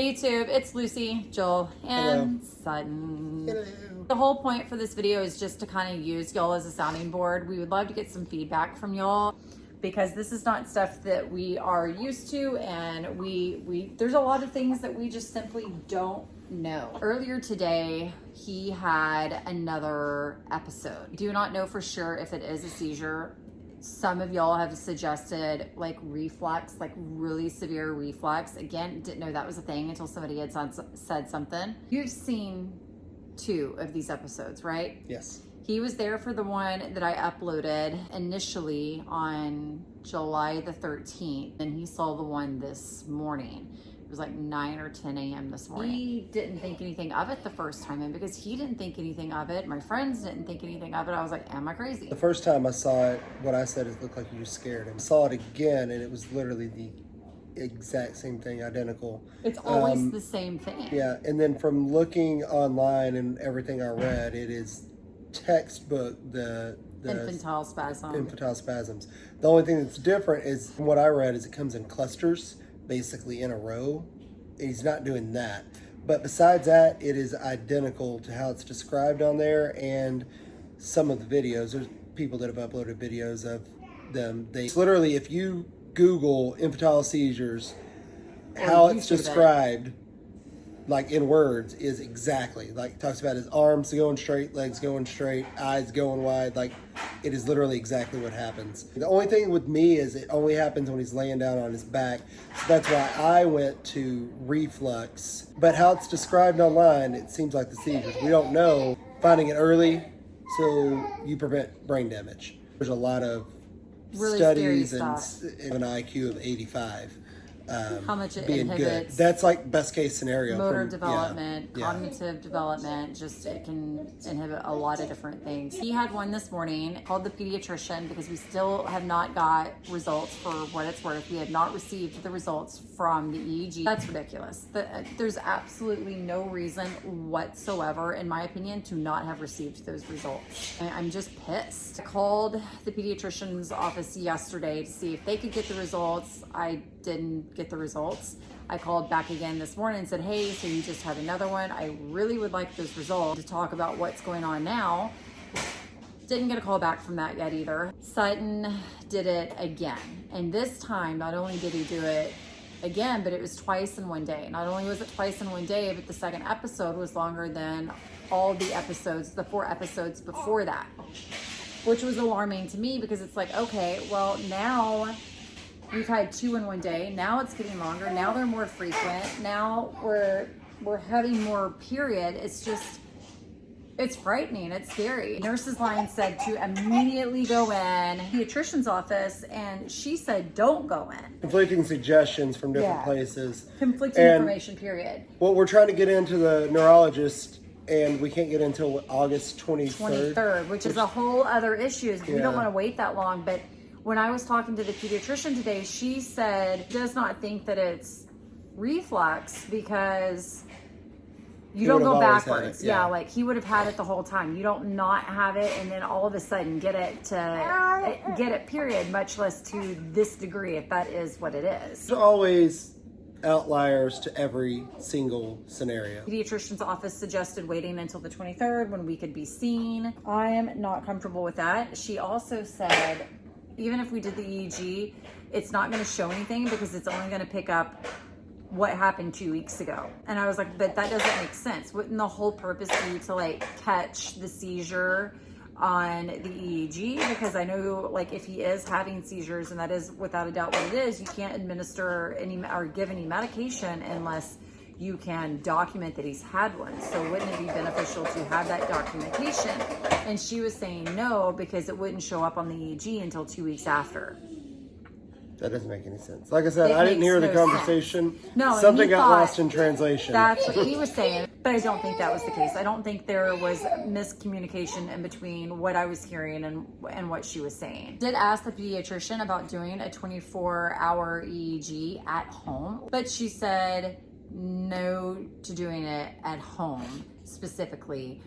Hey YouTube, it's Lucy, Joel, and Sutton. Hello. The whole point for this video is just to kind of use y'all as a sounding board. We would love to get some feedback from y'all because this is not stuff that we are used to, and there's a lot of things that we just simply don't know. Earlier today, he had another episode. Do not know for sure if it is a seizure. Some of y'all have suggested like reflux, like really severe reflux. Again, didn't know that was a thing until somebody had said something. You've seen 2 of these episodes, right? Yes. He was there for the one that I uploaded initially on July the 13th, and he saw the one this morning. It was like 9 or 10 a.m. this morning. He didn't think anything of it the first time, and because he didn't think anything of it, my friends didn't think anything of it, I was like, am I crazy? The first time I saw it, what I said is it looked like you scared him. Saw it again, and it was literally the exact same thing, identical. It's always the same thing. Yeah, and then from looking online and everything I read, it is textbook the Infantile spasm. Infantile spasms. The only thing that's different is, from what I read, is it comes in clusters, basically in a row. He's not doing that. But besides that, it is identical to how it's described on there, and some of the videos. There's people that have uploaded videos of them. They literally, if you Google infantile seizures, how it's described, like in words, is exactly like, talks about his arms going straight, legs going straight, eyes going wide. Like, it is literally exactly what happens. The only thing with me is it only happens when he's laying down on his back. So that's why I went to reflux. But how it's described online, it seems like the seizures. We don't know. Finding it early so you prevent brain damage. There's a lot of really studies and an IQ of 85. How much it being inhibits good. That's like best case scenario. motor development, cognitive development, just it can inhibit a lot of different things. He had one this morning, called the pediatrician, because we still have not got results for what it's worth. We have not received the results from the EEG. That's ridiculous. There's absolutely no reason whatsoever, in my opinion, to not have received those results. I'm just pissed. I called the pediatrician's office yesterday to see if they could get the results. I didn't get the results. I called back again this morning and said, hey, so you just had another one. I really would like those results to talk about what's going on now. Didn't get a call back from that yet either. Sutton did it again. And this time, not only did he do it again, but it was twice in one day. Not only was it twice in one day, but the second episode was longer than all the episodes, the 4 episodes before that, which was alarming to me because it's like, okay, well now we've had 2 in one day. Now it's getting longer. Now they're more frequent. Now we're having more period. It's frightening. It's scary. Nurse's line said to immediately go in the pediatrician's office, and she said don't go in. Conflicting suggestions from different places. Conflicting information, period. Well, we're trying to get into the neurologist, and we can't get until August 23rd. Which is a whole other issue. We don't want to wait that long, but when I was talking to the pediatrician today, she said does not think that it's reflux because you don't go backwards. Yeah, like he would have had it the whole time. You don't not have it and then all of a sudden get it period, much less to this degree, if that is what it is. There's always outliers to every single scenario. Pediatrician's office suggested waiting until the 23rd when we could be seen. I am not comfortable with that. She also said even if we did the EEG, it's not going to show anything because it's only going to pick up what happened 2 weeks ago. And I was like, but that doesn't make sense. Wouldn't the whole purpose be to like catch the seizure on the EEG? Because I know like if he is having seizures, and that is without a doubt what it is, you can't administer any or give any medication unless you can document that he's had one. So wouldn't it be beneficial to have that documentation? And she was saying no, because it wouldn't show up on the EEG until 2 weeks after. That doesn't make any sense. Like I said, I didn't hear the conversation. No, something got lost in translation. That's what he was saying, but I don't think that was the case. I don't think there was miscommunication in between what I was hearing and what she was saying. Did ask the pediatrician about doing a 24-hour EEG at home, but she said no to doing it at home specifically.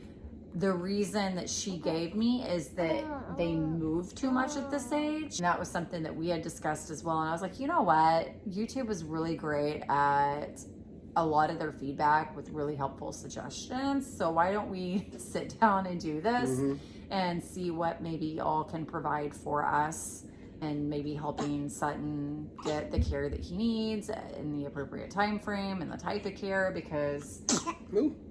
The reason that she gave me is that they move too much at this age. And that was something that we had discussed as well. And I was like, you know what? YouTube was really great at a lot of their feedback with really helpful suggestions. So why don't we sit down and do this and see what maybe y'all can provide for us, and maybe helping Sutton get the care that he needs in the appropriate time frame and the type of care, because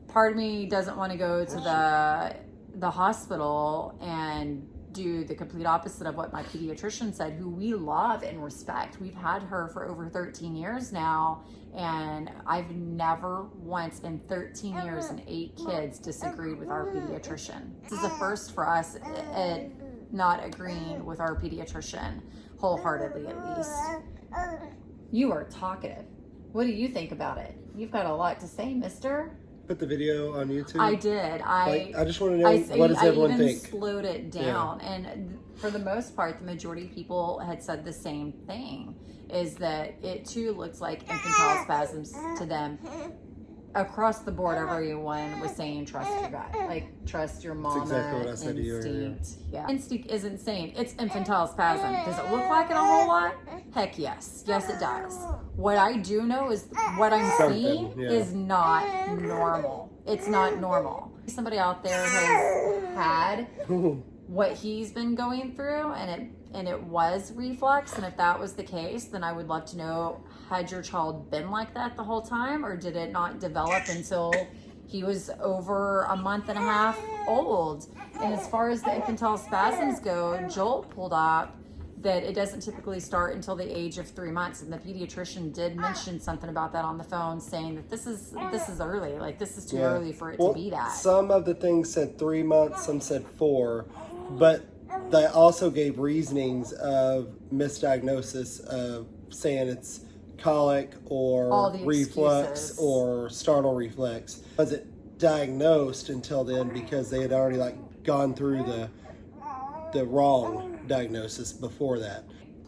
part of me doesn't want to go to the hospital and do the complete opposite of what my pediatrician said, who we love and respect. We've had her for over 13 years now, and I've never once in 13 years and 8 kids disagreed with our pediatrician. This is the first for us at not agreeing with our pediatrician wholeheartedly, at least. You are talkative. What do you think about it? You've got a lot to say, mister. Put the video on YouTube. I did. I just want to know, what does everyone think? I even slowed it down, and for the most part, the majority of people had said the same thing, is that it too looks like infantile spasms to them. Across the board, everyone was saying trust your gut, like trust your mama. That's exactly what I said instinct. to you. Yeah, instinct isn't saying it's infantile spasm. Does it look like it a whole lot? Heck yes, yes it does. What I do know is what I'm seeing is not normal. It's not normal. Somebody out there has had what he's been going through, and it was reflux. And if that was the case, then I would love to know, had your child been like that the whole time, or did it not develop until he was over a month and a half old? And as far as the infantile spasms go, Joel pulled up that it doesn't typically start until the age of 3 months, and the pediatrician did mention something about that on the phone, saying that this is early, like this is too early for it to be that. Some of the things said 3 months, some said 4, but they also gave reasonings of misdiagnosis of saying it's colic or reflux excuses. or startle reflex. Was it diagnosed until then because they had already gone through the wrong diagnosis before that?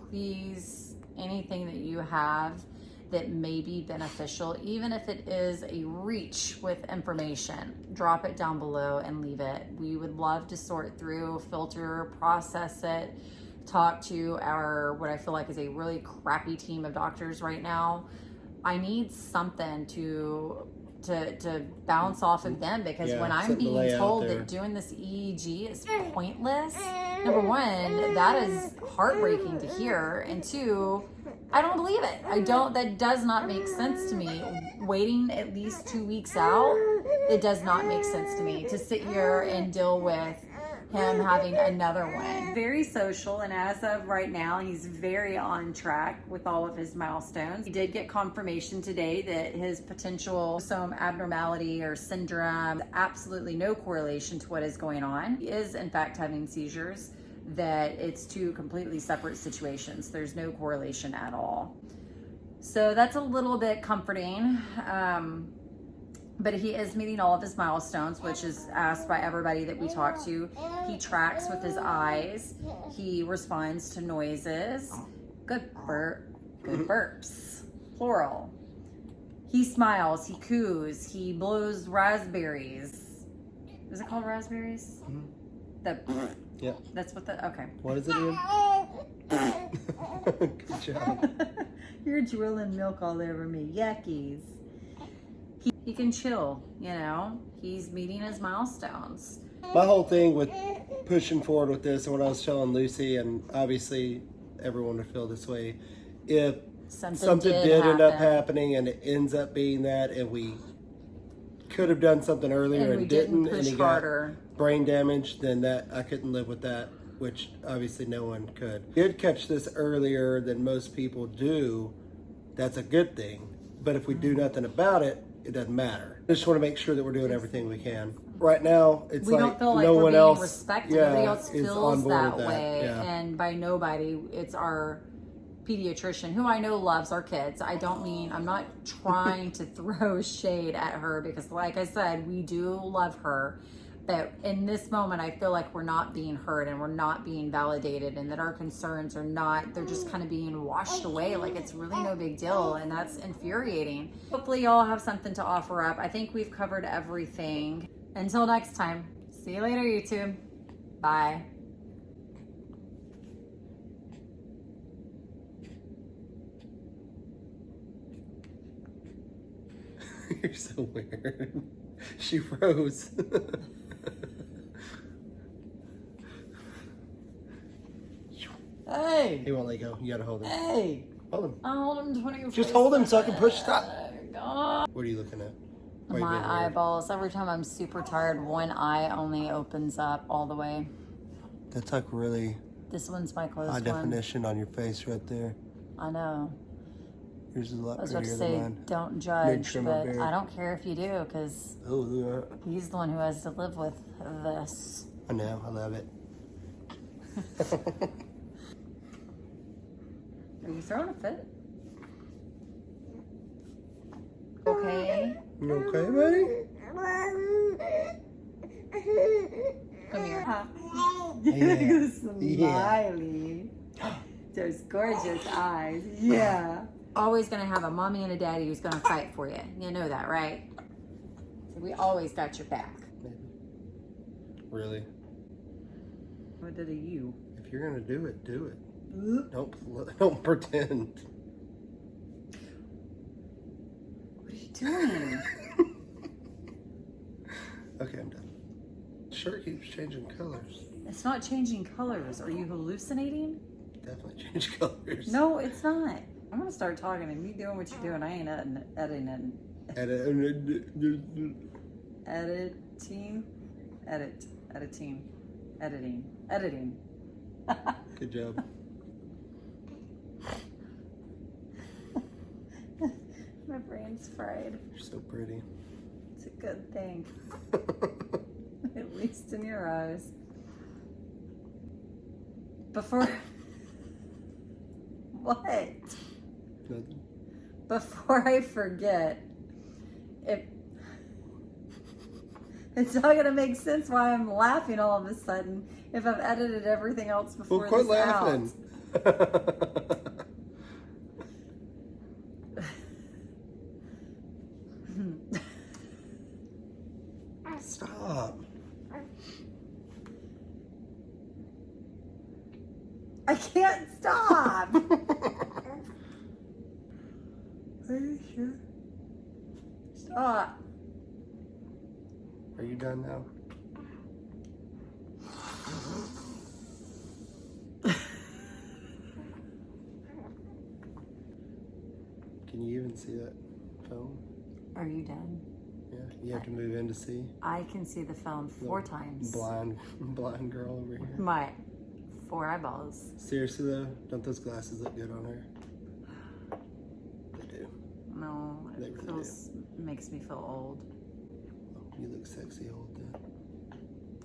Please, anything that you have that may be beneficial, even if it is a reach with information, drop it down below and leave it. We would love to sort through, filter, process it, talk to our, what I feel like is a really crappy team of doctors right now. I need something to bounce off of them, because when I'm being told that doing this EEG is pointless, number one, that is heartbreaking to hear, and two, I don't believe it. That does not make sense to me. Waiting at least 2 weeks out, it does not make sense to me to sit here and deal with him having another one. Very social, and as of right now, he's very on track with all of his milestones. He did get confirmation today that his potential some abnormality or syndrome, absolutely no correlation to what is going on. He is in fact having seizures, that it's two completely separate situations. There's no correlation at all. So that's a little bit comforting. But he is meeting all of his milestones, which is asked by everybody that we talk to. He tracks with his eyes. He responds to noises. Good burps, plural. He smiles, he coos, he blows raspberries. Is it called raspberries? Yeah. That's what okay. What is it again? Good job. You're drilling milk all over me. Yuckies. He can chill, he's meeting his milestones. My whole thing with pushing forward with this, and what I was telling Lucy, and obviously everyone would feel this way, if something did end up happening and it ends up being that, and we could have done something earlier and didn't, and he got brain damage, then that I couldn't live with that, which obviously no one could. Did catch this earlier than most people do, that's a good thing. But if we do nothing about it, it doesn't matter. I just want to make sure that we're doing everything we can. Right now, it's we don't feel like no we're one being else, respected. Nobody else feels that with way. Yeah. And by nobody, it's our pediatrician, who I know loves our kids. I'm not trying to throw shade at her, because like I said, we do love her. But in this moment, I feel like we're not being heard and we're not being validated, and that our concerns they're just kind of being washed away like it's really no big deal, and that's infuriating. Hopefully y'all have something to offer up. I think we've covered everything. Until next time, see you later, YouTube. Bye. You're so weird. She froze. Hey! He won't let go. You gotta hold him. Hey! Hold him. I'll hold him 24. Just hold him so I can push stop. God. What are you looking at? Why are you being My weird? eyeballs. Every time I'm super tired, one eye only opens up all the way. That's like really This one's my closed high one. definition on your face right there. I know. Yours is a lot I was about prettier to than say, mine. don't Need judge, to trim my but beard. I don't care if you do, because Oh, look at that. he's the one who has to live with this. I know. I love it. Are you throwing a fit? Okay. You okay, buddy? Come here. Yeah. Smiley. Those gorgeous eyes. Yeah. Always gonna have a mommy and a daddy who's gonna fight for you. You know that, right? So we always got your back. Maybe. Really? What did you? If you're gonna do it, do it. Don't pretend. What are you doing? Okay, I'm done. Shirt keeps changing colors. It's not changing colors. Are you hallucinating? Definitely change colors. No, it's not. I'm gonna start talking and you doing what you're doing. I ain't editing. Editing. Good job. My brain's fried. You're so pretty. It's a good thing. At least in your eyes. Before... What? Nothing. Before I forget, it's not gonna make sense why I'm laughing all of a sudden if I've edited everything else before Well, quit this laughing. Stop. I can't stop. Are you sure? Stop. Are you done now? Can you even see that phone? Are you done? Yeah, you have to move in to see. I can see the phone 4 times. Blind girl over here. My 4 eyeballs. Seriously though, don't those glasses look good on her? They do. No, They it really makes me feel old. You look sexy old then.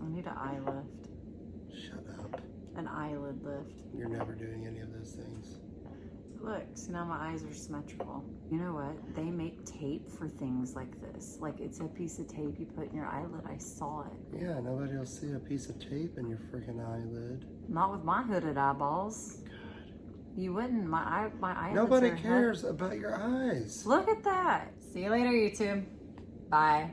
I need an eye lift. Shut up. An eyelid lift. You're never doing any of those things. Look, see now my eyes are symmetrical. You know what? They make tape for things like this. Like it's a piece of tape you put in your eyelid. I saw it. Yeah, nobody will see a piece of tape in your freaking eyelid. Not with my hooded eyeballs. God. You wouldn't. My eyelids Nobody are cares about your eyes. Look at that. See you later, YouTube. Bye.